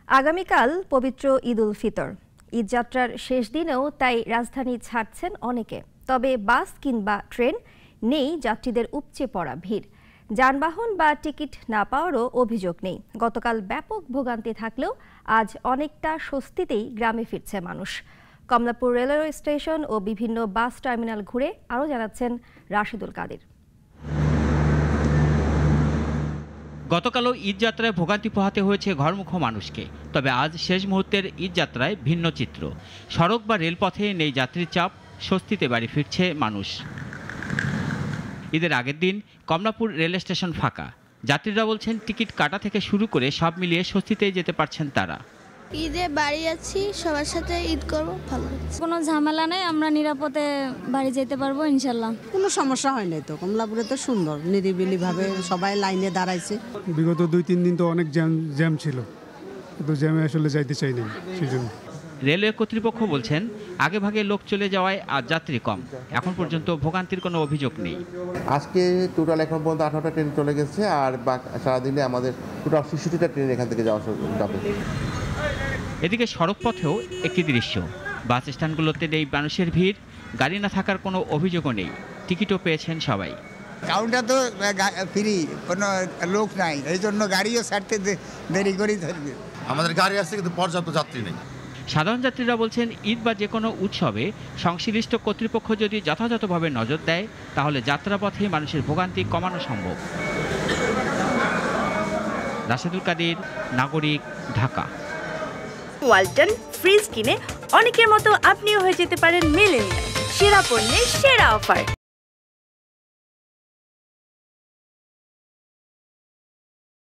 আগামীকাল পবিত্র ঈদ উল ফিতর। ঈদযাত্রার শেষ দিনেও তাই রাজধানী ছাড়ছেন অনেকে। তবে বাস কিংবা ট্রেন নেই যাত্রীদের উপচে পড়া ভিড়। যানবাহন বা টিকিট না পাওয়ারও অভিযোগ নেই। গতকাল ব্যাপক ভোগান্তি থাকলেও আজ অনেকটা স্বস্তিতেই গ্রামে ফিরছে মানুষ। কমলাপুর রেলওয়ে স্টেশন ও বিভিন্ন বাস টার্মিনাল ঘুরে আরও জানাচ্ছেন রাশেদুল কাদের। গতকালও ঈদযাত্রায় ভোগান্তি পোহাতে হয়েছে ঘরমুখো মানুষকে। তবে আজ শেষ মুহূর্তের ঈদযাত্রায় ভিন্ন চিত্র। সড়ক বা রেলপথে নেই যাত্রীর চাপ, স্বস্তিতে বাড়ি ফিরছে মানুষ। ঈদের আগের দিন কমলাপুর রেল স্টেশন ফাঁকা। যাত্রীরা বলছেন টিকিট কাটা থেকে শুরু করে সব মিলিয়ে স্বস্তিতেই যেতে পারছেন তারা। ঈদে বাড়ি যাচ্ছি, সবার সাথে ঈদ করবো, ভালো লাগছে। কোনো ঝামেলা নেই, আমরা নিরাপদে বাড়ি যেতে পারবো ইনশাল্লাহ। কোনো সমস্যা হয় নাই তো। কমলাপুরে তো সুন্দর, নিরিবিলি ভাবে সবাই লাইনে দাঁড়াইছে। বিগত 2-3 দিন তো অনেক জ্যাম ছিল, কিন্তু জ্যামে আসলে যাইতে চাই নাই সেই জন্য। রেলওয়ে কর্তৃপক্ষ বলছেন আগে ভাগে লোক চলে যাওয়ায় আজ যাত্রী কম। এখন পর্যন্ত ভোগান্তির কোনো অভিযোগ নেই। আজকে টোটাল এখন পর্যন্ত 18টা ট্রেন চলে গেছে, আর সারাদিনে আমাদের টোটাল 66টা ট্রেন এখান থেকে যাবে। এদিকে সড়ক পথেও একই দৃশ্য। বাস স্ট্যান্ডগুলোতে নেই মানুষের ভিড়, গাড়ি না থাকার কোনো অভিযোগও নেই। টিকিটও পেয়েছেন সবাই। কাউন্টার তো ফ্রি, কোনো লোক নাই, এই জন্য গাড়িও ছাড়তে দেরি করেই ধরবে। আমাদের গাড়ি আছে কিন্তু পর্যাপ্ত যাত্রী নেই। সাধারণ যাত্রীরা বলছেন ঈদ বা যে কোনো উৎসবে সংশ্লিষ্ট কর্তৃপক্ষ যদি যথাযথভাবে নজর দেয় তাহলে যাত্রাপথে মানুষের ভোগান্তি কমানো সম্ভব। রাশেদুল কাদের, নাগরিক, ঢাকা। ওয়ালটন ফ্রিজ কিনে অনেকের মতো আপনিও হয়ে যেতে পারেন মিলেনিয়াল। সেরা পণ্যের সেরা অফার।